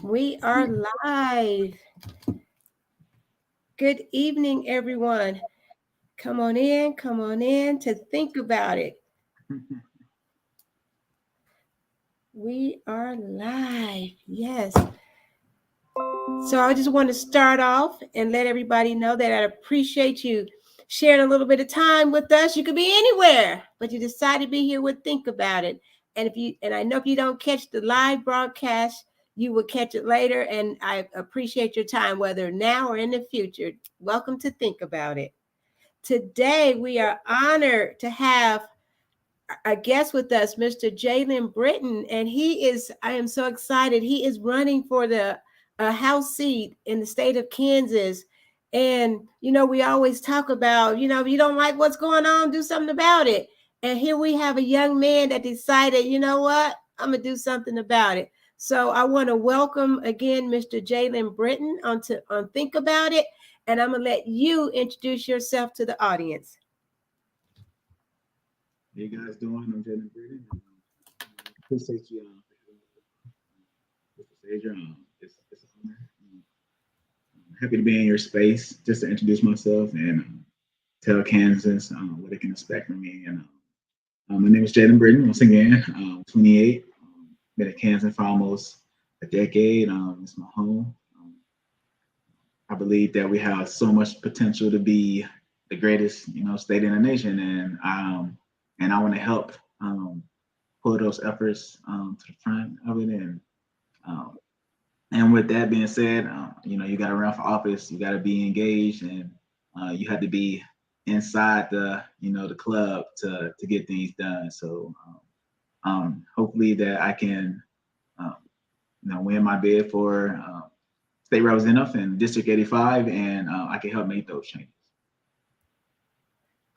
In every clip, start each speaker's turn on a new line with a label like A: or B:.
A: We are live. Good evening, everyone. Come on in to think about it. We are live. Yes. So I just want to start off and let everybody know that I appreciate you sharing a little bit of time with us. You could be anywhere, but you decided to be here with Think About It. And I know if you don't catch the live broadcast, you will catch it later. And I appreciate your time, whether now or in the future. Welcome to Think About It. Today we are honored to have a guest with us, Mr. Jalon Britton, and I am so excited. He is running for the House seat in the state of Kansas. And, we always talk about, if you don't like what's going on, do something about it. And here we have a young man that decided, you know what, I'm going to do something about it. So I want to welcome again Mr. Jalon Britton on Think About It. And I'm going to let you introduce yourself to the audience.
B: How you guys doing? I'm Jalon Britton. Appreciate you Mr. Sager. It's an honor. Happy to be in your space just to introduce myself and tell Kansas what they can expect from me. And my name is Jalon Britton. Once again, 28. Been in Kansas for almost a decade. It's my home. I believe that we have so much potential to be the greatest, state in the nation, and I want to help pull those efforts to the front of it. Um, and with that being said, you got to run for office, you got to be engaged, and you have to be inside the club to get things done. So hopefully that I can, win my bid for state representative in District 85, and I can help make those changes.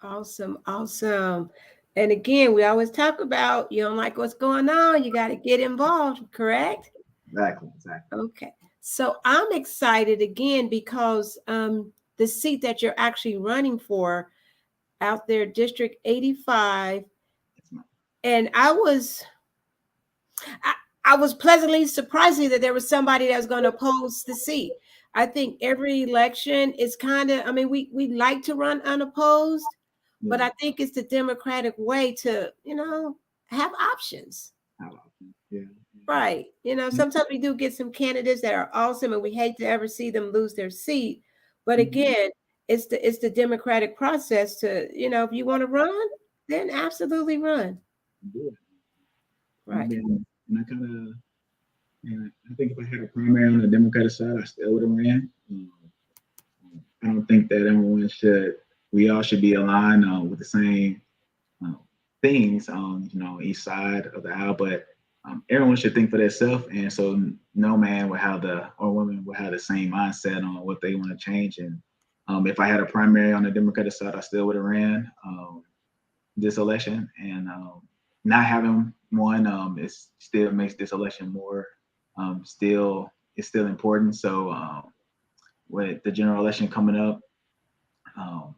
A: Awesome, awesome. And again, we always talk about you don't like what's going on, you got to get involved, correct?
B: Exactly, exactly.
A: Okay. So I'm excited again because the seat that you're actually running for out there, District 85, and I, I was pleasantly surprised that there was somebody that was going to oppose the seat. I think every election is kind of, I mean, we like to run unopposed, but
B: Yeah.
A: I think it's the democratic way to, have options.
B: How often? Yeah.
A: Right. Sometimes we do get some candidates that are awesome and we hate to ever see them lose their seat. But
B: Mhm.
A: again, it's the democratic process to, if you want to run, then absolutely run.
B: Yeah. And
A: Right.
B: then, and I kind of, and I think if I had a primary on the Democratic side, I still would have ran. I don't think that everyone should. We all should be aligned with the same uh, things on each side of the aisle, but everyone should think for themselves, and so no man will have the or woman will have the same mindset on what they want to change. And if I had a primary on the Democratic side, I still would have ran this election, and not having one is still makes this election more still it's still important. So with the general election coming up, um,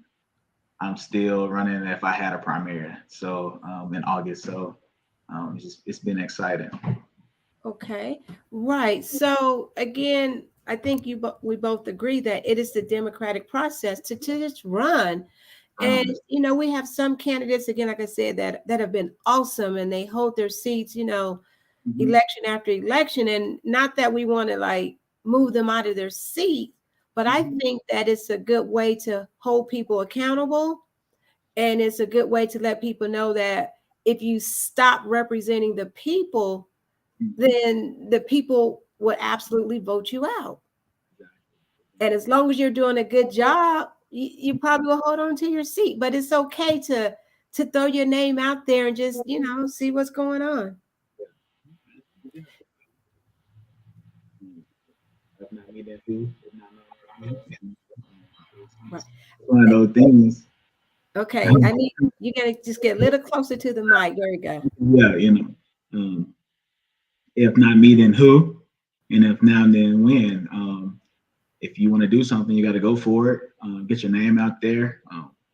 B: I'm still running if I had a primary. So in August. So it's been exciting.
A: Okay. Right. So again, I think we both agree that it is the democratic process to just run. And
B: Yes.
A: we have some candidates again, like I said, that have been awesome and they hold their seats,
B: Mhm.
A: election after election. And not that we want to like move them out of their seat, but I
B: Mhm.
A: think that it's a good way to hold people accountable. And it's a good way to let people know that if you stop representing the people,
B: Mhm.
A: then the people would absolutely vote you out.
B: Exactly.
A: And as long as you're doing a good job, you probably will hold on to your seat. But it's okay to throw your name out there and just see what's going on.
B: Yeah. Mm. If not me, then who? If not me, then who?
A: Right.
B: It's one of
A: Eh,
B: those things.
A: Okay, I need you gotta just get a little closer to the mic. There we go.
B: Yeah, if not me, then who? And if now, then when? If you want to do something, you got to go for it. Get your name out there.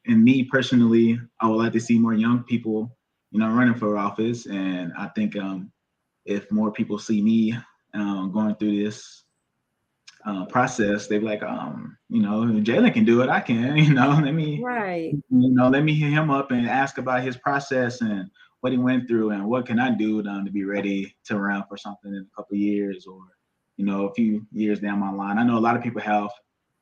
B: And me personally, I would like to see more young people, running for office. And I think if more people see me going through this process, they be like, Jalon can do it. I can,
A: Right.
B: let me hit him up and ask about his process and what he went through and what can I do to be ready to run for something in a couple of years or, a few years down my line. I know a lot of people have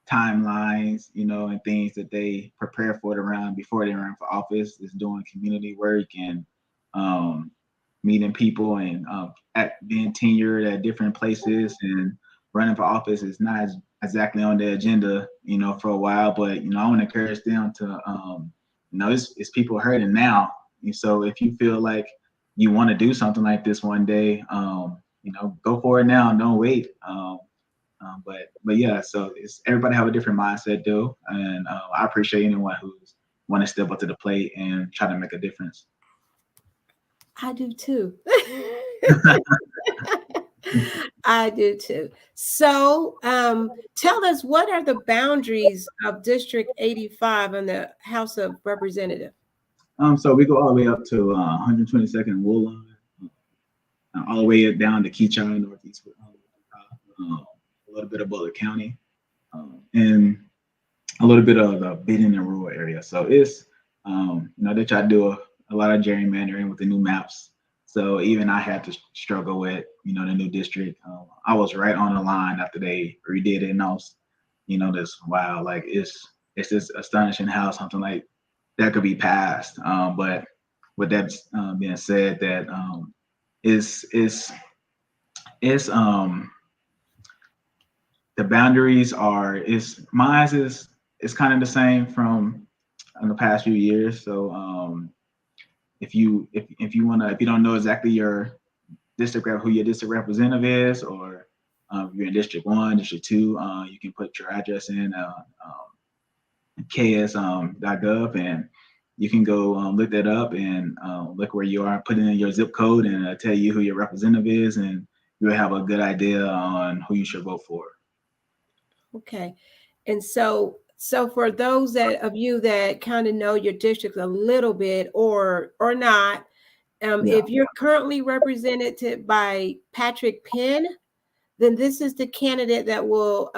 B: timelines, and things that they prepare for to run before they run for office. Is doing community work and um, meeting people and being tenured at different places and running for office is not exactly on the agenda, for a while. But I want to encourage them to, it's people hurting now. And so if you feel like you want to do something like this one day, go for it now and don't wait. But yeah, so it's everybody have a different mindset, though, and I appreciate anyone who's want to step up to the plate and try to make a difference.
A: I do too. I do too. So, tell us, what are the boundaries of District 85 in the House of Representatives?
B: So we go all the way up to 122nd Woodlawn, all the way down to Keachai, Northeast, a little bit of Butler County, and a little bit of the Benton and rural area. So it's, they try to do a lot of gerrymandering with the new maps. So even I had to struggle with, the new district. I was right on the line after they redid it, and I was, this wow, like it's just astonishing how something like that could be passed. But with that being said, that is the boundaries are is mine is kind of the same from in the past few years. So if you don't know exactly your who your district representative is, or if you're in District 1, District 2, you can put your address in ks.gov, and you can go look that up and look where you are, put in your zip code, and tell you who your representative is, and you'll have a good idea on who you should vote for.
A: Okay. And so for those that of you that kind of know your district a little bit or not,
B: Yeah.
A: if you're currently represented by Patrick Penn, then this is the candidate that will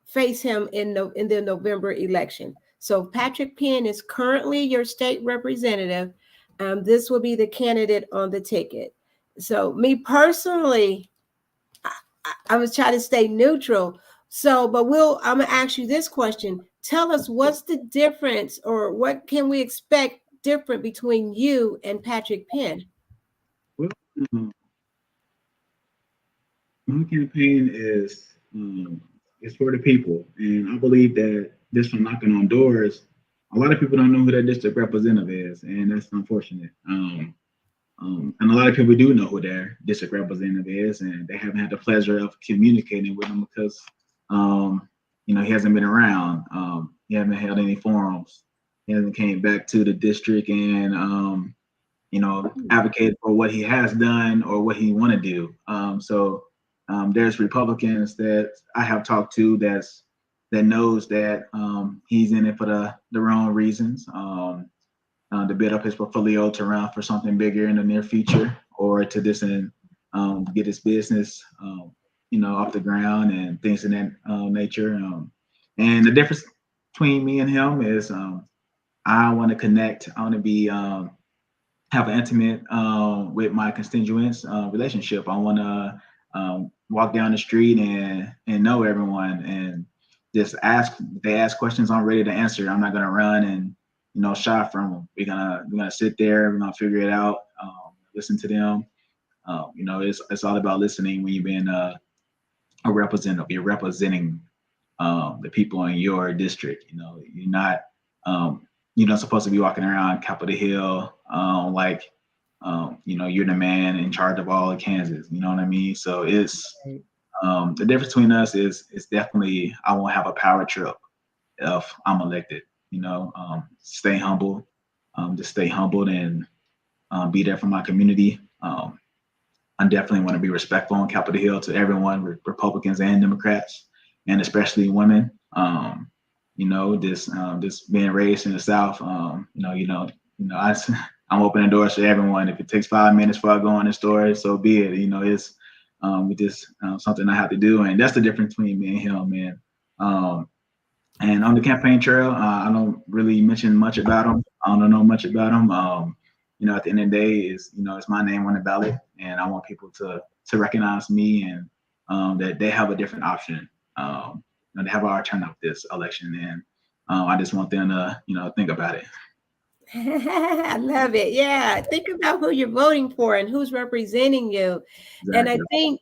A: face him in the November election. So Patrick Penn is currently your state representative. This will be the candidate on the ticket. So me personally, I was trying to stay neutral. So, but I'm gonna ask you this question. Tell us, what's the difference, or what can we expect different between you and Patrick Penn?
B: Well, my campaign is for the people, and I believe that just from knocking on doors, a lot of people don't know who their district representative is, and that's unfortunate. And a lot of people do know who their district representative is, and they haven't had the pleasure of communicating with him because, he hasn't been around. He hasn't held any forums. He hasn't came back to the district and, advocate for what he has done or what he want to do. So there's Republicans that I have talked to that knows that he's in it for the wrong reasons. To build up his portfolio to run for something bigger in the near future, or to just get his business, off the ground and things of that nature. And the difference between me and him is I want to connect. I want to be have an intimate with my constituents relationship. I want to walk down the street and know everyone and just ask. They ask questions, I'm ready to answer. I'm not going to run and shy from them. We're gonna sit there. We're gonna figure it out. Listen to them. It's all about listening when you're being a representative. You're representing the people in your district. You're not you're not supposed to be walking around Capitol Hill like you're the man in charge of all of Kansas. You know what I mean? So it's the difference between us is definitely I won't have a power trip if I'm elected. Stay humble, just stay humbled and be there for my community. I definitely want to be respectful on Capitol Hill to everyone, Republicans and Democrats, and especially women. This being raised in the South, I'm opening doors for everyone. If it takes 5 minutes before I go in the store, so be it. with this something I have to do, and that's the difference between me and him, man. And on the campaign trail, I don't really mention much about him. I don't know much about him. At the end of the day, is it's my name on the ballot, and I want people to recognize me and that they have a different option. They have our turn up this election, and I just want them to think about it.
A: I love it. Yeah. Think about who you're voting for and who's representing you. And I
B: Exactly.
A: think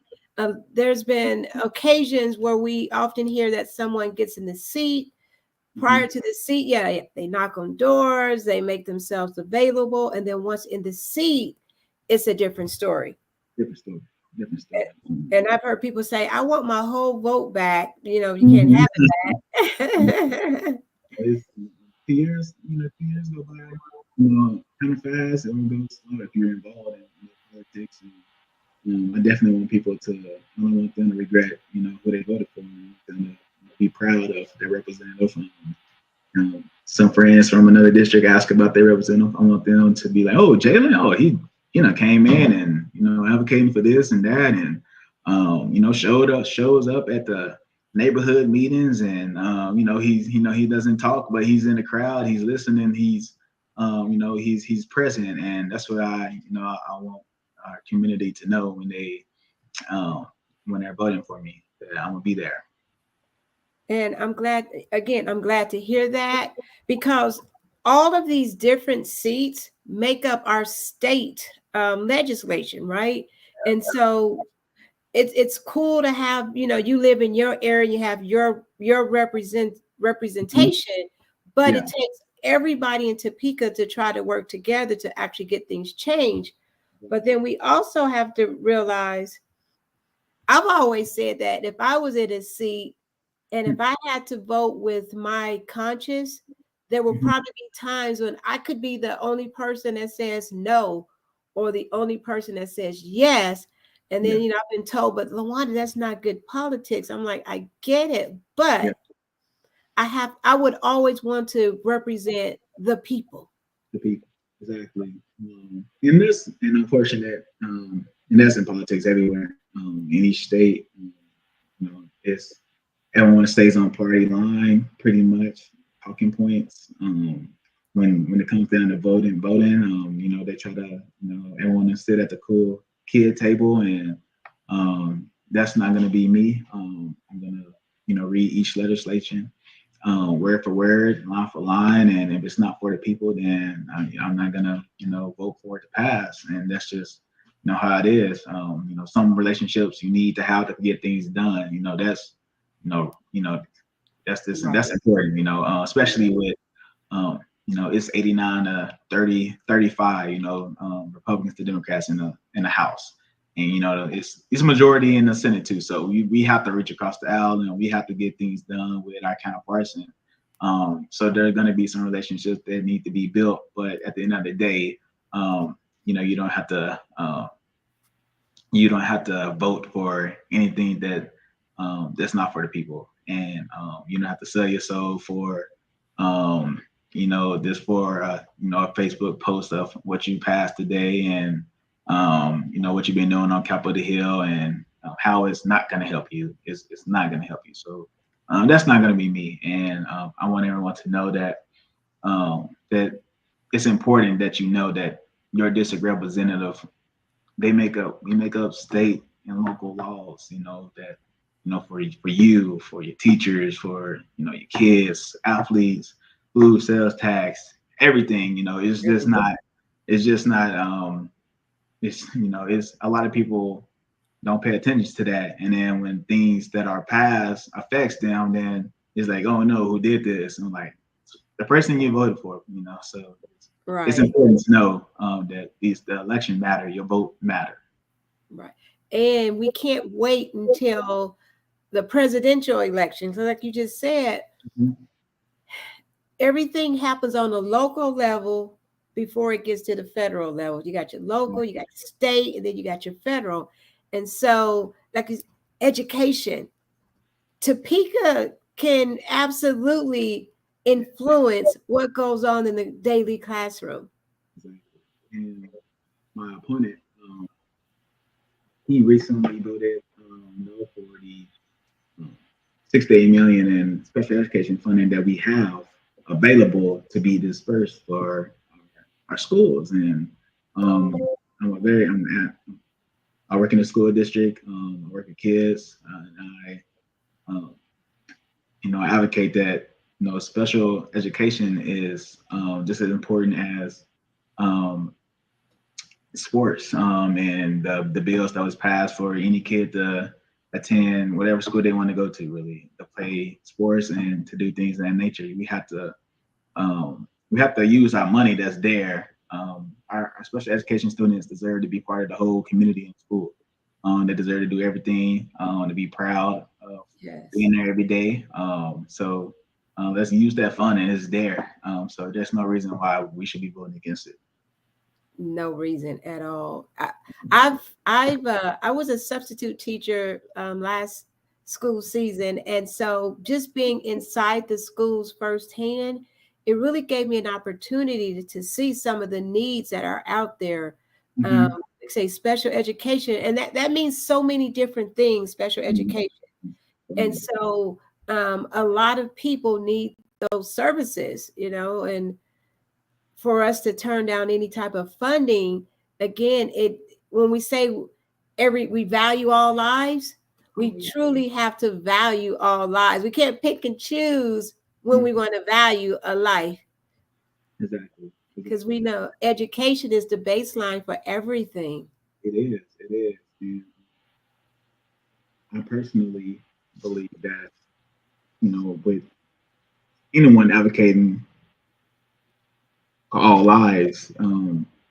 A: there's been occasions where we often hear that someone gets in the seat.
B: Hmm.
A: Prior to the seat, yeah, they knock on doors, they make themselves available. And then once in the seat, it's a different story.
B: Different story. Different story.
A: And I've heard people say, I want my whole vote back. You can't
B: Mm-hmm.
A: have it back.
B: It's 2 years, 2 years go by, kind of fast. It will go slow if you're involved in politics. And I definitely want people to. I don't want them to regret, who they voted for. I want them to be proud of their representative. Some friends from another district ask about their representative. I want them to be like, "Oh, Jalon, oh he, came in and advocating for this and that, and shows up at the neighborhood meetings, and he doesn't talk, but he's in the crowd, he's listening, he's present, and that's what I want our community to know um, when they're voting for me, that I'm gonna be there."
A: And I'm glad to hear that because all of these different seats make up our state legislation, right? And so it's cool to have, you live in your area, you have your
B: Mhm.
A: representation, but
B: Yeah.
A: it takes everybody in Topeka to try to work together to actually get things changed. But then we also have to realize, I've always said that if I was in a seat and if I had to vote with my conscience, there will
B: Mhm.
A: probably be times when I could be the only person that says no or the only person that says yes. And
B: Yeah.
A: then, I've been told, but Lawanda, that's not good politics. I'm like, I get it,
B: Yeah.
A: but I would always want to represent the people.
B: The people. Exactly. And unfortunate, and that's in politics everywhere, in each state. It's everyone stays on party line pretty much, talking points. When it comes down to voting, they try to, everyone to sit at the cool kid table, and that's not going to be me. I'm going to, read each legislation word for word, line for line. And if it's not for the people, then I'm not gonna, vote for it to pass. And that's just, how it is. Some relationships you need to have to get things done. That's this and that's
A: Right.
B: important. Especially with it's 89 to 30, 35, Republicans to Democrats in the House. And it's a majority in the Senate too. So we have to reach across the aisle, and we have to get things done with our counterparts. And so there are going to be some relationships that need to be built. But at the end of the day, you don't have to vote for anything that's not for the people, and you don't have to sell your soul for this for a Facebook post of what you passed today, and what you've been doing on Capitol Hill, and how it's not going to help you. It's not going to help you. So that's not going to be me, and I want everyone to know that it's important that you know that your district representative, we make up state and local laws, that for you, for your teachers, for your kids, athletes, food sales tax, everything. It's a lot of people don't pay attention to that, and then when things that are passed affects them, then it's like, oh no, who did this? And I'm like, the person you voted for. So it's
A: Right.
B: important to know that the election matter, your vote matter.
A: Right. And we can't wait until the presidential election. So, like you just said,
B: Mhm.
A: everything happens on a local level before it gets to the federal level. You got your local, you got your state, and then you got your federal. And so, like education, Topeka can absolutely influence what goes on in the daily classroom.
B: Exactly. And my opponent, he recently voted no for the um, 6 to 8 million in special education funding that we have available to be dispersed for our schools. And um, I work in a school district. I work with kids, and um, advocate that special education is just as important as um, sports, and the bills that was passed for any kid to attend whatever school they want to go to, really, to play sports and to do things of that nature. We have to use our money that's there. Our special education students deserve to be part of the whole community in school. They deserve to do everything, to be proud of
A: Yes.
B: being there every day. So let's use that fund, and it's there. So there's no reason why we should be voting against it.
A: No reason at all. I was a substitute teacher last school season, and so just being inside the schools firsthand, it really gave me an opportunity to see some of the needs that are out there. Um,
B: Mm-hmm.
A: like say special education, and that means so many different things. Special education, and
B: Mm-hmm.
A: so a lot of people need those services, and for us to turn down any type of funding, again, it when we say we value all lives, we
B: Oh yeah,
A: truly have to value all lives. We can't pick and choose when we
B: mhm.
A: want to value a life,
B: Exactly.
A: because
B: Exactly.
A: we know education is the baseline for everything.
B: It is. It is. And I personally believe that with anyone advocating for all lives,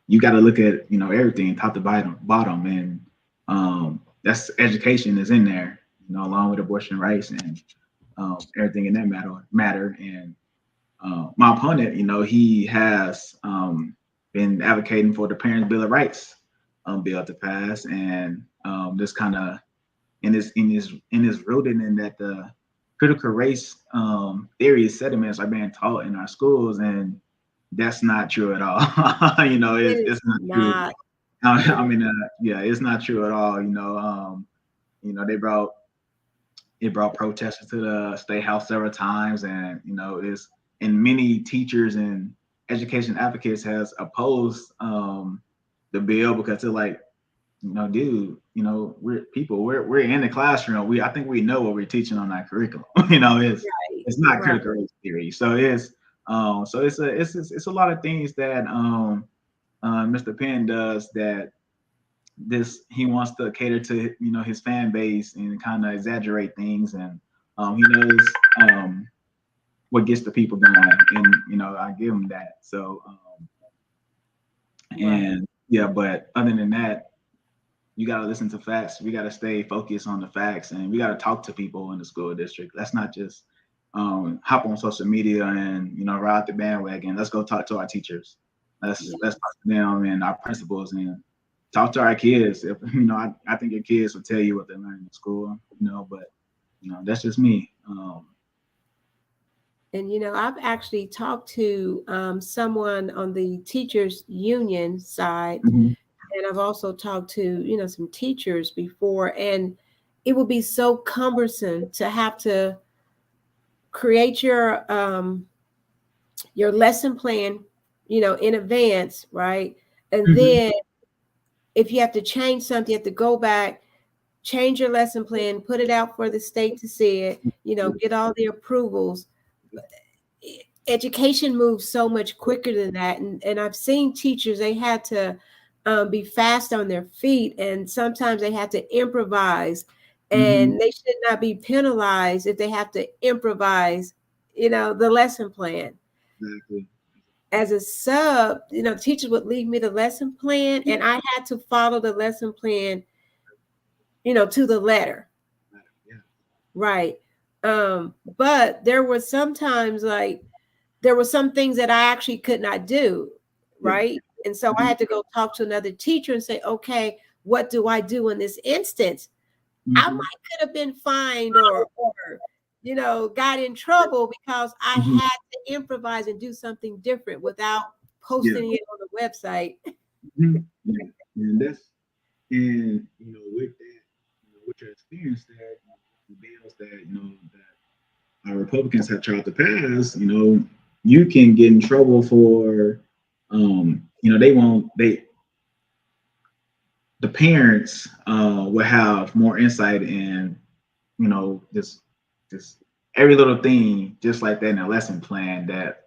B: you got to look at everything top to bottom, and that's education is in there, along with abortion rights and everything in that matter. And my opponent, he has been advocating for the Parents Bill of Rights bill to pass, and this kind of in his rooted in that the critical race theory sediments are being taught in our schools, and that's not true at all.
A: It is
B: It's not true.
A: not. It
B: I
A: is.
B: mean, yeah, it's not true at all. They brought protesters to the state house several times, and it's and many teachers and education advocates has opposed the bill because they're like, dude, we're people, we're in the classroom. I think we know what we're teaching on that curriculum.
A: Right.
B: It's not
A: Right.
B: critical race theory. So it's a lot of things that Mr. Penn does that this he wants to cater to his fan base and kind of exaggerate things, and he knows what gets the people going, and I give him that. So
A: Right.
B: and yeah, but other than that, you got to listen to facts. We got to stay focused on the facts, and we got to talk to people in the school district. Let's not just hop on social media and ride the bandwagon. Let's go talk to our teachers. Let's
A: Yes.
B: talk to them and our principals, and talk to our kids. If I think your kids will tell you what they learn in school. But that's just me.
A: And I've actually talked to someone on the teachers union side,
B: Mhm.
A: and I've also talked to some teachers before, and it would be so cumbersome to have to create your lesson plan, in advance, right? And
B: Mhm.
A: then if you have to change something, you have to go back, change your lesson plan, put it out for the state to see it, get all the approvals. Education moves so much quicker than that, and I've seen teachers, they had to be fast on their feet, and sometimes they had to improvise, and
B: Mhm.
A: they should not be penalized if they have to improvise the lesson plan.
B: Exactly.
A: As a sub, teachers would leave me the lesson plan, and I had to follow the lesson plan to the letter,
B: Yeah.
A: right? But there was sometimes, like, there were some things that I actually could not do,
B: Yeah.
A: right? And so I
B: Mhm.
A: had to go talk to another teacher and say, okay, what do I do in this instance? I
B: Mhm.
A: might could have been fined or got in trouble because I
B: Mhm.
A: had to improvise and do something different without
B: Yeah.
A: posting it on the website.
B: Mhm. Yeah. And that's and experience that the bills that that our Republicans have tried to pass, you can get in trouble for, they won't they the parents will have more insight in, this every little thing, just like that in a lesson plan that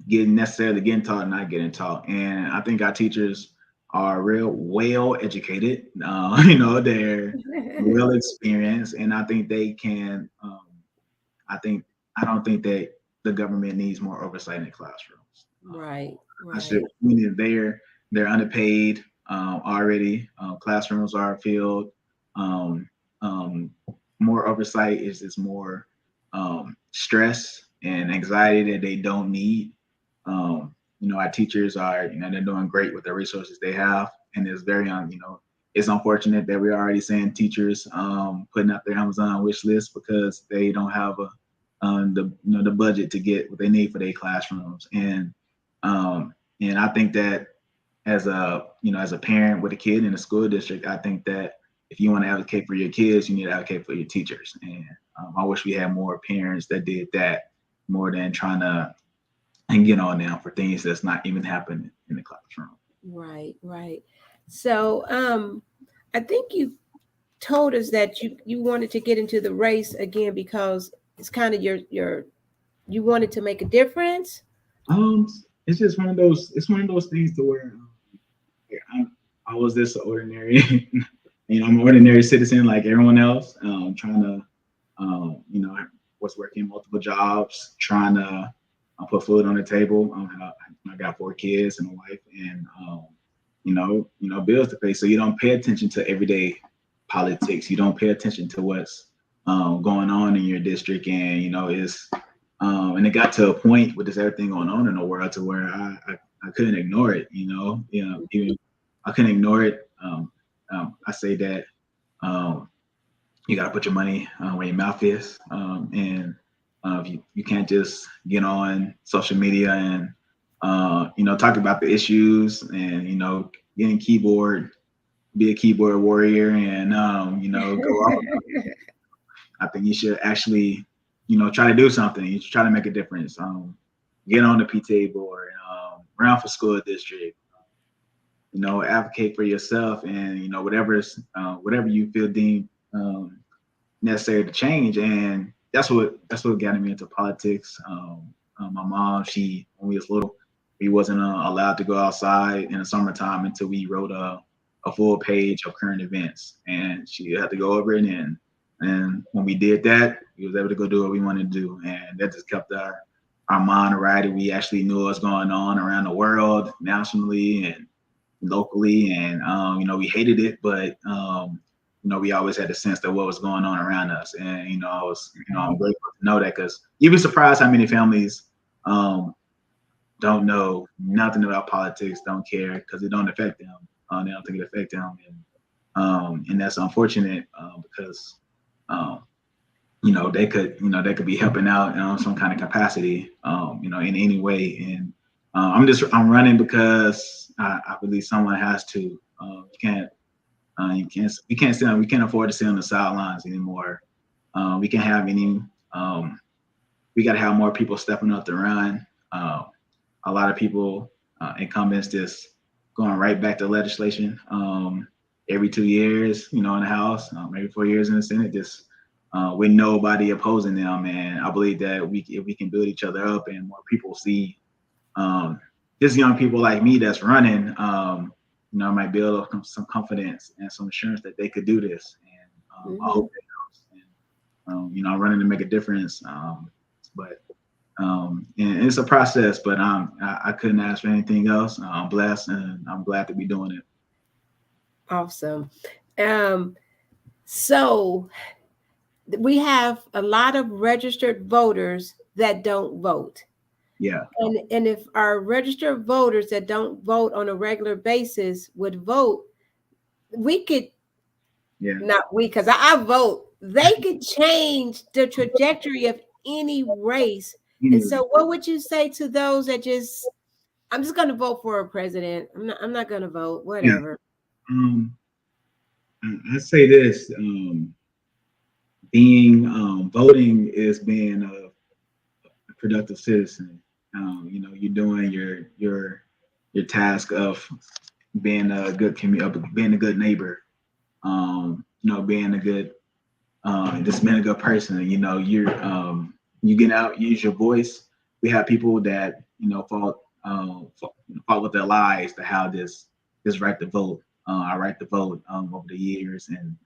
B: getting taught and not getting taught. And I think our teachers are real well educated. They're well experienced, and I think they can. I think I don't think that the government needs more oversight in the classrooms.
A: Right,
B: I should.
A: right,
B: Meaning they're underpaid already. Classrooms are filled. Um, um, More oversight is just more stress and anxiety that they don't need. Our teachers are, they're doing great with the resources they have, and it's very, it's unfortunate that we're already seeing teachers putting up their Amazon wish list because they don't have the budget to get what they need for their classrooms, and I think that as a parent with a kid in a school district, I think that if you want to advocate for your kids, you need to advocate for your teachers. And I wish we had more parents that did that more than trying to and get on them for things that's not even happening in the classroom.
A: right, right. So, I think you told us that you wanted to get into the race again because it's kind of your you wanted to make a difference.
B: Um, it's just one of those. It's one of those things to where I was this ordinary, I'm an ordinary citizen like everyone else, trying to, I was working multiple jobs, trying to put food on the table. I got 4 kids and a wife, and bills to pay. So you don't pay attention to everyday politics. You don't pay attention to what's going on in your district, and and it got to a point with this everything going on in the world to where I couldn't ignore it. Even I couldn't ignore it. I say that um, you got to put your money where your mouth is, and you can't just get on social media and talk about the issues and getting keyboard, be a keyboard warrior, and go off. I think you should actually try to do something. You should try to make a difference. Get on the PTA board, run for school district, advocate for yourself, and whatever you feel deemed necessary to change. And that's what got me into politics. My mom, she when we was little, we wasn't allowed to go outside in the summertime until we wrote a full page of current events, and she had to go over it. And when we did that, we was able to go do what we wanted to do, and that just kept our mind right. We actually knew what was going on around the world, nationally, and locally, and we hated it, but we always had a sense that what was going on around us, and I'm grateful to know that because you'd be surprised how many families um, don't know nothing about politics, don't care because it don't affect them. They don't think it affect them, and that's unfortunate because um, they could be helping out in some kind of capacity, in any way. And I'm running because I believe someone has to. We can't afford to sit on the sidelines anymore. We can have any. We got to have more people stepping up to run. A lot of people, incumbents, just going right back to legislation every 2 years, in the House, maybe 4 years in the Senate, just with nobody opposing them. And I believe that if we can build each other up and more people see um, just young people like me that's running, might build up some confidence and some assurance that they could do this. And I
A: Mm-hmm.
B: hope that helps. And, I'm running to make a difference. But and it's a process, but I couldn't ask for anything else. I'm blessed, and I'm glad to be doing it.
A: Awesome. Um, so we have a lot of registered voters that don't vote.
B: Yeah,
A: And if our registered voters that don't vote on a regular basis would vote, we could
B: yeah.
A: not we because I vote, they could change the trajectory of any race. And
B: Anyway,
A: so what would you say to those that just I'm just gonna vote for a president. I'm not gonna vote,
B: yeah.
A: whatever.
B: Um, I say this. being voting is being a productive citizen. You're doing your task of being a good being a good neighbor. Being a good just being a good person. You get out, use your voice. We have people that fought with their lives to have this right to vote. I right to vote over the years, and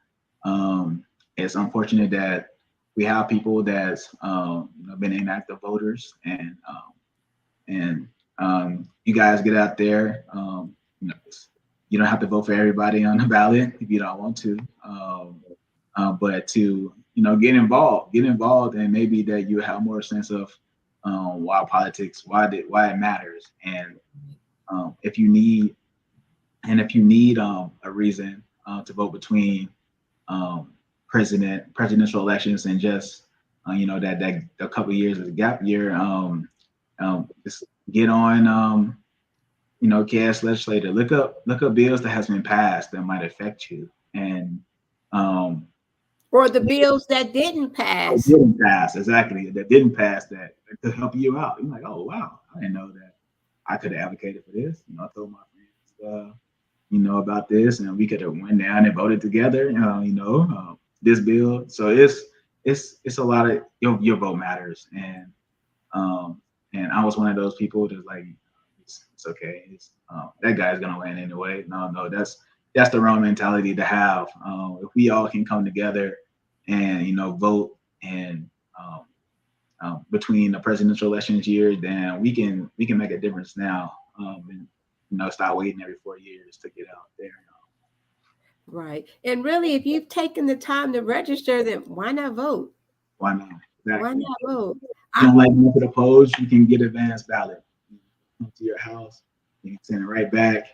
B: it's unfortunate that we have people that's been inactive voters, and you guys get out there. You know, you don't have to vote for everybody on the ballot if you don't want to. But to get involved, and maybe that you have more sense of why politics, why it matters, and if you need a reason to vote between um, presidential elections and just that a couple of years as a gap year, just get on cast legislator, look up bills that has been passed that might affect you, and um,
A: Or the bills that didn't pass.
B: didn't pass, exactly, that didn't pass, that could help you out. You're like, oh wow, I didn't know that I could have advocated for this. I told my friends about this, and we could have went down and voted together. This bill. So it's a lot of your vote matters, um, and I was one of those people that's like, it's okay. That guy's gonna win anyway. No, that's the wrong mentality to have. If we all can come together and vote and between the presidential elections year, then we can make a difference now, and stop waiting every 4 years to get out there.
A: Right. And really, if you've taken the time to register, then why not vote?
B: Why not?
A: Why
B: Exactly.
A: not vote?
B: You don't like going to the polls, you can get advance ballot. Come to your house, you can send it right back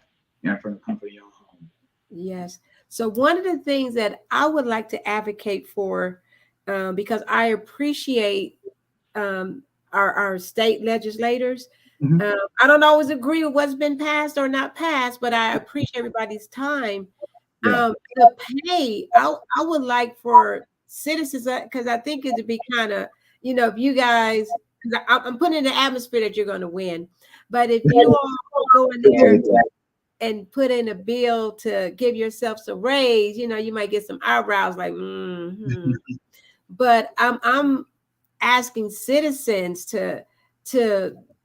B: from the comfort of your home.
A: Yes. So one of the things that I would like to advocate for, because I appreciate um, our state legislators.
B: Mm-hmm.
A: I don't always agree with what's been passed or not passed, but I appreciate everybody's time.
B: Yeah.
A: The pay, I would like for citizens, because I think it'd be kind of, if you guys, because I'm putting in the atmosphere that you're going to win, but if you all go in there and put in a bill to give yourselves a raise, you might get some eyebrows like, But I'm asking citizens to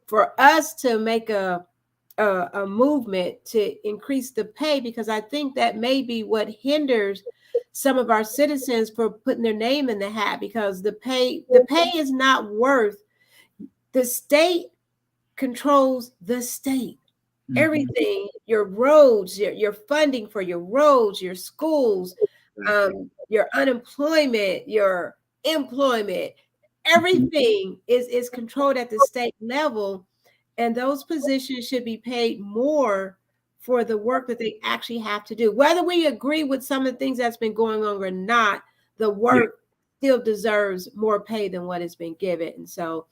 A: for us to make a movement to increase the pay, because I think that may be what hinders some of our citizens for putting their name in the hat, because the pay is not worth. The state controls the state.
B: Mm-hmm.
A: Everything, your roads, your funding for your roads, your schools,
B: Exactly.
A: your unemployment, your employment, everything is controlled at the state level, and those positions should be paid more for the work that they actually have to do. Whether we agree with some of the things that's been going on or not, the
B: Yeah.
A: work still deserves more pay than what has been given. And so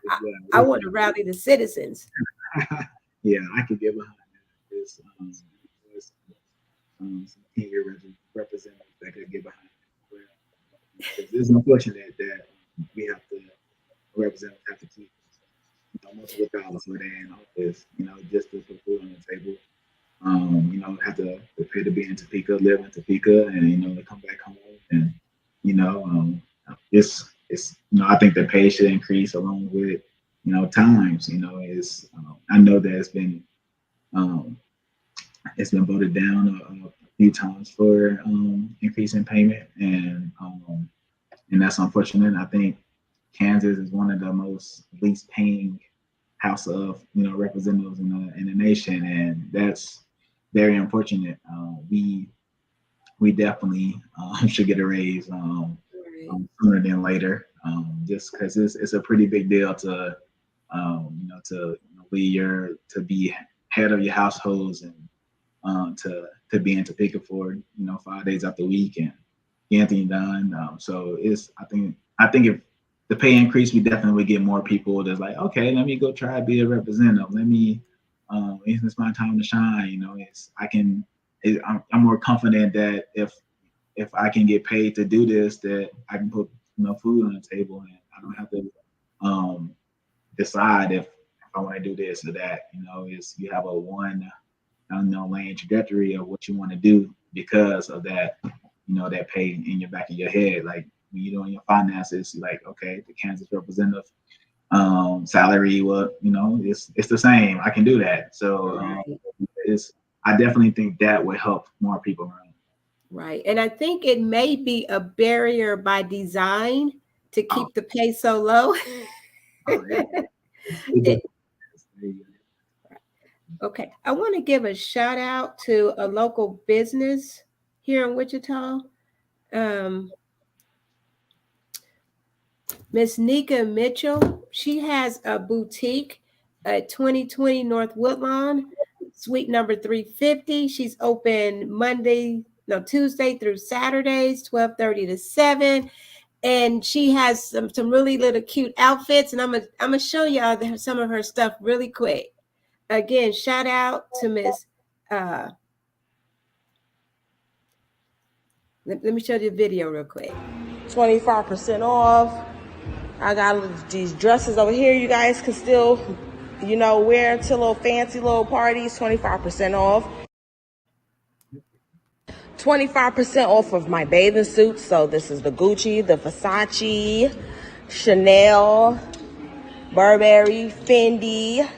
A: I, I
B: Exactly.
A: want to rally the citizens.
B: Yeah, I could get behind that. There's some senior representatives that could get behind that as well. Because it's unfortunate that we have to representatives have to keep multiple dollars when they're in office, just to put food on the table. Have to pay to be in Topeka, live in Topeka, and to come back home, and you know, um, it's I think the pay should increase along with times. Is I know that um, it's been voted down a few times for increasing payment, and that's unfortunate. I think Kansas is one of the most least paying House of Representatives in the nation, and that's very unfortunate. We definitely should get a raise
A: Right.
B: sooner than later, just because it's a pretty big deal to to be head of your households, and to be in Topeka for 5 days out the week and get anything done. So I think if the pay increase, we definitely would get more people that's like, okay, let me go try to be a representative. It's my time to shine. I'm more confident that if if I can get paid to do this, that I can put food on the table, and I don't have to um, decide if I want to do this or that. Is you have a one lane trajectory of what you want to do because of that, that pay in your back of your head. Like when you're doing your finances, you're like, okay, the Kansas representative salary, well, it's the same. I can do that. So
A: Right.
B: it's I definitely think that would help more people around.
A: Right. And I think it may be a barrier by design to
B: Oh,
A: keep the pay so low.
B: oh yeah, it
A: It-
B: definitely is. There you
A: okay. I want to give a shout out to a local business here in Wichita. Um, Miss Nika Mitchell. She has a boutique at 2020 North Woodlawn, suite number 350. She's open Tuesday through Saturdays, 12:30 to 7. And she has some really little cute outfits, and I'm gonna show y'all some of her stuff really quick. Again, shout out to Miss. Uh, let me show you the video real quick.
C: 25% off. I got these dresses over here you guys can still, wear to little fancy little parties. 25% off. 25% off of my bathing suits. So this is the Gucci, the Versace, Chanel, Burberry, Fendi.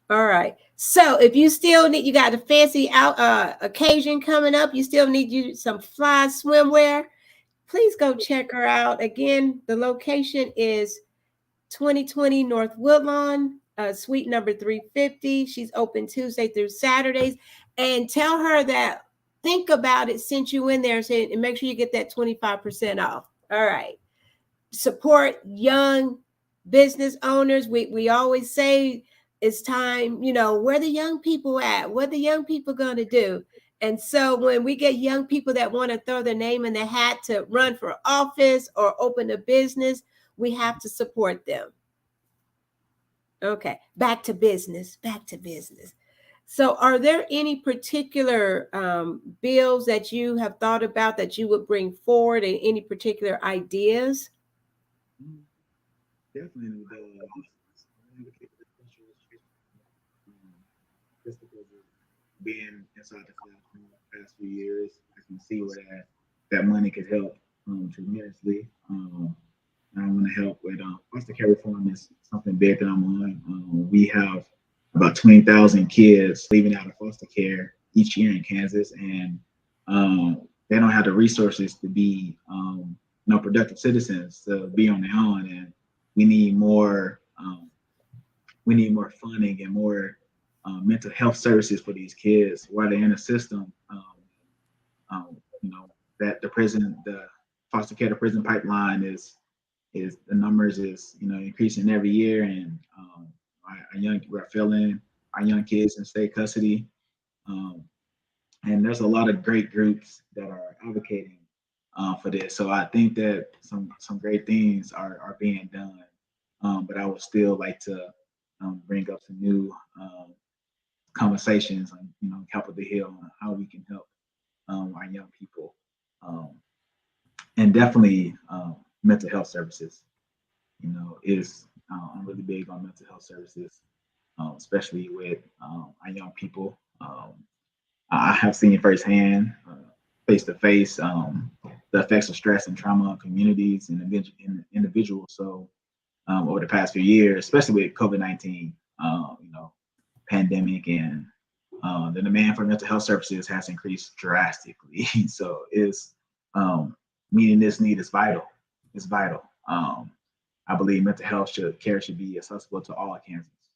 A: All right. So if you still need, you got a fancy out occasion coming up, you still need you some fly swimwear. Please go check her out. Again, the location is 2020 North Woodlawn, suite number 350. She's open Tuesday through Saturdays. And tell her that Think About It sent you in there and make sure you get that 25% off. All right. Support young business owners. We always say it's time, where the young people at? What the young people going to do? And so when we get young people that want to throw their name in the hat to run for office or open a business, we have to support them. Okay, back to business. Back to business. So, are there any particular bills that you have thought about that you would bring forward, and any particular ideas?
B: go. Definitely the advocate for the cultural just because of being inside the classroom the past few years, I can see where that money could help tremendously. I want to help with foster care reform is something big that I'm on. We have about 20,000 kids leaving out of foster care each year in Kansas, and they don't have the resources to be productive citizens to be on their own. And we need more. We need more funding and more mental health services for these kids while they're in the system. That the foster care to prison pipeline is the numbers is increasing every year, and we're filling our young kids in state custody, um, and there's a lot of great groups that are advocating for this. So I think that some great things are being done, but I would still like to bring up some new conversations on Capitol Hill on how we can help our young people, um, and definitely mental health services. Is I'm really big on mental health services, especially with our young people. I have seen firsthand, face to face, the effects of stress and trauma on communities and individuals. So over the past few years, especially with COVID-19, pandemic, and the demand for mental health services has increased drastically. So is meeting this need is vital. It's vital. I believe mental health care should be accessible to all Kansans,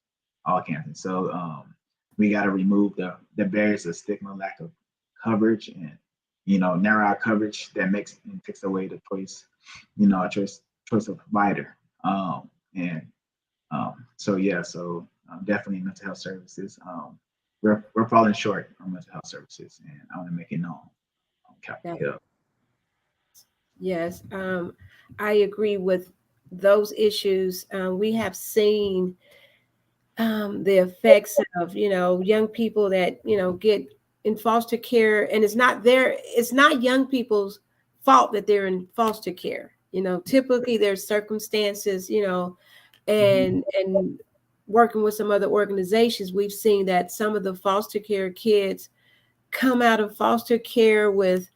B: all Kansans. So we got to remove the barriers of stigma, lack of coverage, and narrow our coverage that makes and takes away the choice, a choice of provider. And so yeah, so definitely mental health services. We're falling short on mental health services, and I want to make it known on Capitol
A: Yeah.
B: Hill.
A: Yes, I agree with those issues. We have seen the effects of young people that get in foster care, and it's not young people's fault that they're in foster care. Typically there's circumstances, and working with some other organizations, we've seen that some of the foster care kids come out of foster care with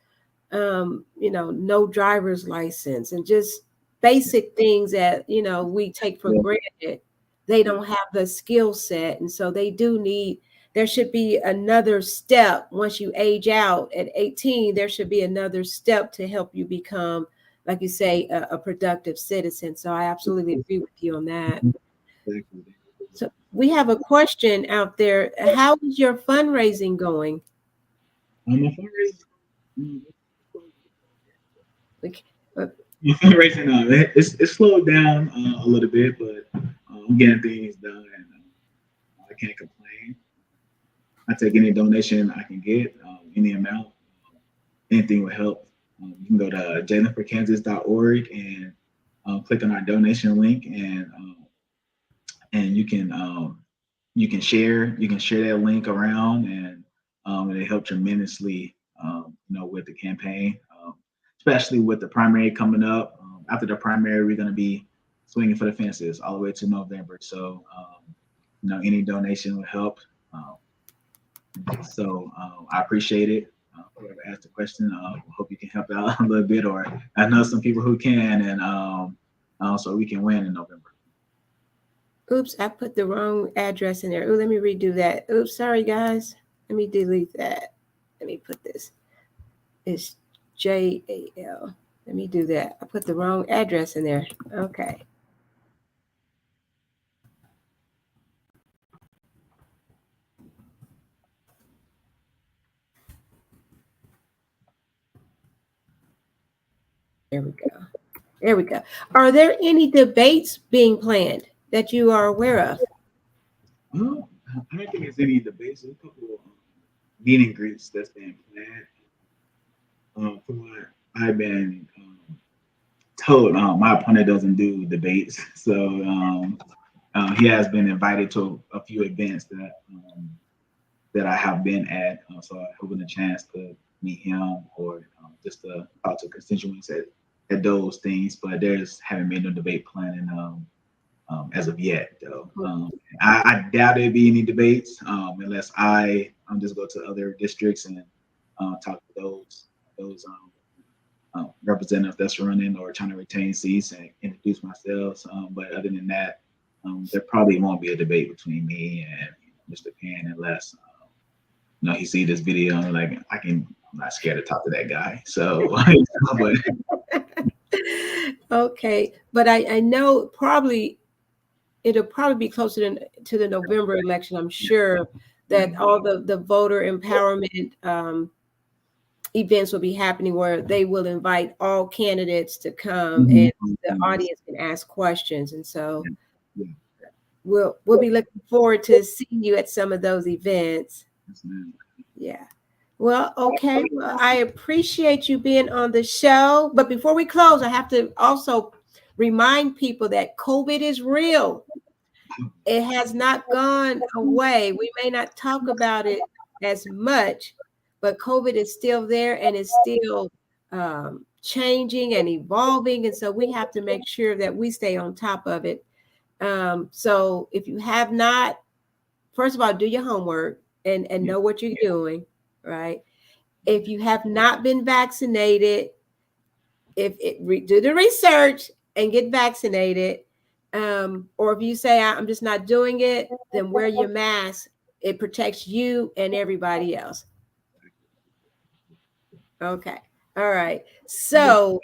A: no driver's license and just basic things that, we take for granted. They don't have the skill set. And so there should be another step. Once you age out at 18, there should be another step to help you become, like you say, a productive citizen. So I absolutely agree with you on that. So we have a question out there. How is your fundraising going?
B: My fundraising,
A: Like,
B: my fundraising, it's slowed down a little bit, but I'm getting things done, and I can't complain. I take any donation I can get, any amount, anything will help. You can go to jalonforkansas.org and click on our donation link, and you can share that link around, and it helped tremendously, with the campaign, especially with the primary coming up. After the primary, we're going to be swinging for the fences all the way to November. So, any donation will help. So I appreciate it. Whoever asked the question, hope you can help out a little bit, or I know some people who can, and so we can win in November.
A: Oops, I put the wrong address in there. Ooh, let me redo that. Oops, sorry guys. Let me delete that. Let me put this. It's JAL. Let me do that. I put the wrong address in there. Okay. There we go. There we go. Are there any debates being planned that you are aware of?
B: I don't think there's any debates. There's a couple of meet and greets that's been planned. From what I've been told, my opponent doesn't do debates, so he has been invited to a few events that I have been at. So I'm hoping a chance to meet him, or just to talk to constituents at those things. But there's haven't been no debate planning as of yet, though. I doubt there'd be any debates unless I just go to other districts and talk to those representatives that's running or trying to retain seats and introduce myself. But other than that, there probably won't be a debate between me and Mr. Penn unless he see this video and I'm not scared to talk to that guy. So, but
A: okay, but I know it'll probably be closer to the November election. I'm sure that all the voter empowerment events will be happening where they will invite all candidates to come, and the audience can ask questions. And so we'll be looking forward to seeing you at some of those events. Yeah. Well, okay. Well, I appreciate you being on the show. But before we close, I have to also remind people that COVID is real. It has not gone away. We may not talk about it as much, but COVID is still there, and it's still changing and evolving. And so we have to make sure that we stay on top of it. So if you have not, first of all, do your homework and know what you're doing, right? If you have not been vaccinated, do the research and get vaccinated. Or if you say, I'm just not doing it, then wear your mask. It protects you and everybody else. Okay. All right. So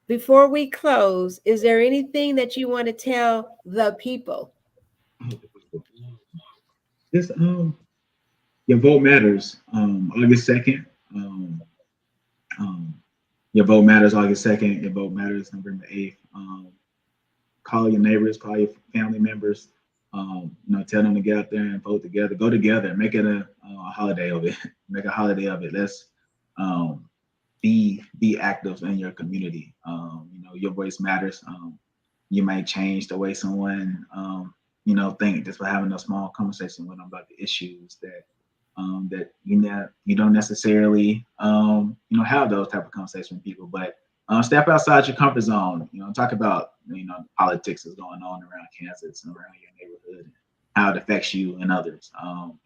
A: before we close, is there anything that you want to tell the people?
B: Just your vote matters. August 2nd. Your vote matters August 2nd. Your vote matters November 8th. Call your neighbors, call your family members. Tell them to get out there and vote together. Go together. Make it a holiday of it. Make a holiday of it. Let's be active in your community. Your voice matters. You might change the way someone think just by having a small conversation with them about the issues that that you don't necessarily have those type of conversations with people, but step outside your comfort zone. Talk about politics is going on around Kansas and around your neighborhood, and how it affects you and others.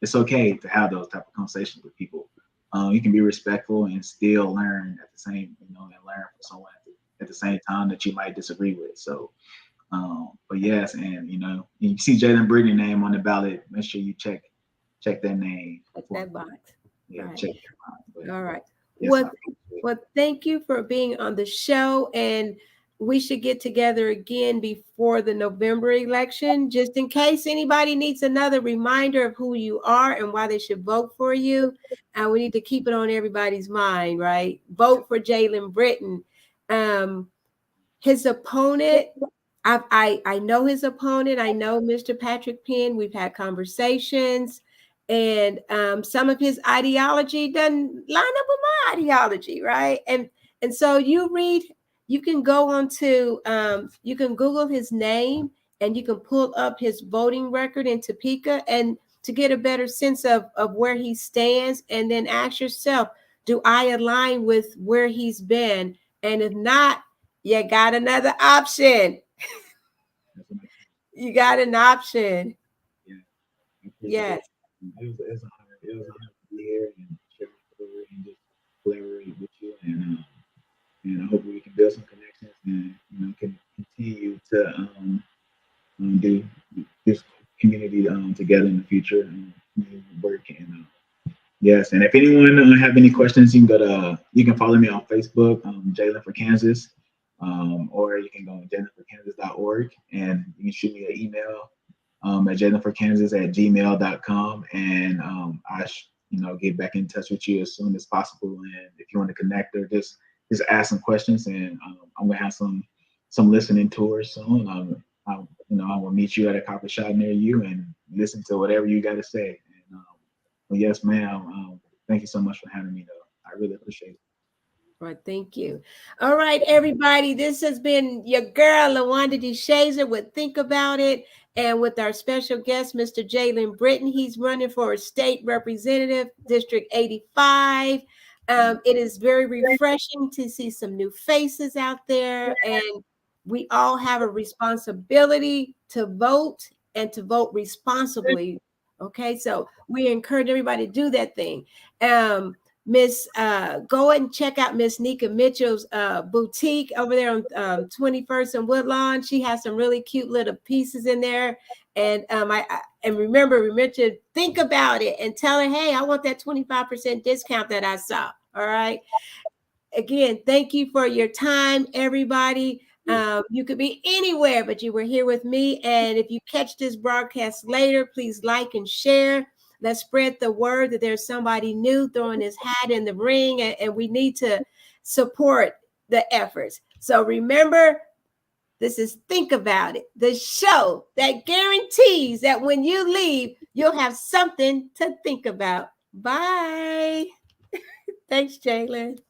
B: It's okay to have those type of conversations with people. You can be respectful and still learn at the same, and learn from someone at the same time that you might disagree with. So, but yes, and you see Jalon Britton name on the ballot. Make sure you check that name.
A: That box.
B: Yeah,
A: Right.
B: check that out. But,
A: All right.
B: yes,
A: Well, thank you for being on the show, and we should get together again before the November election, just in case anybody needs another reminder of who you are and why they should vote for you. And we need to keep it on everybody's mind, right? Vote for Jalon Britton. His opponent, I know his opponent. I know Mr. Patrick Penn. We've had conversations, and some of his ideology doesn't line up with my ideology, right? And so you can go on to you can Google his name, and you can pull up his voting record in Topeka, and to get a better sense of where he stands, and then ask yourself, do I align with where he's been? And if not, you got another option. You got an option. Yes.
B: It was an honor. It was an honor to be here and share my story and just collaborate with you. And I hope we can build some connections and can continue to do this community together in the future and work. And yes, and if anyone have any questions, you can follow me on Facebook, Jalon for Kansas, or you can go on jalonforkansas.org, and you can shoot me an email at jalonforkansas@gmail.com, and get back in touch with you as soon as possible. And if you want to connect or just ask some questions, and I'm gonna have some listening tours soon. I will meet you at a coffee shop near you and listen to whatever you got to say. And well, yes, ma'am. Thank you so much for having me, though. I really appreciate it.
A: Right, thank you. All right, everybody. This has been your girl, LaWanda DeShazer, with Think About It, and with our special guest, Mr. Jalon Britton. He's running for a state representative, District 85. It is very refreshing to see some new faces out there, and we all have a responsibility to vote and to vote responsibly. Okay, so we encourage everybody to do that thing. Go and check out Miss Nika Mitchell's boutique over there on 21st and Woodlawn. She has some really cute little pieces in there. And remember to think about it and tell her, hey, I want that 25% discount that I saw. All right. Again, thank you for your time, everybody. You could be anywhere, but you were here with me. And if you catch this broadcast later, please like and share. Let's spread the word that there's somebody new throwing his hat in the ring, and we need to support the efforts. So remember, this is Think About It, the show that guarantees that when you leave, you'll have something to think about. Bye. Thanks, Jalon.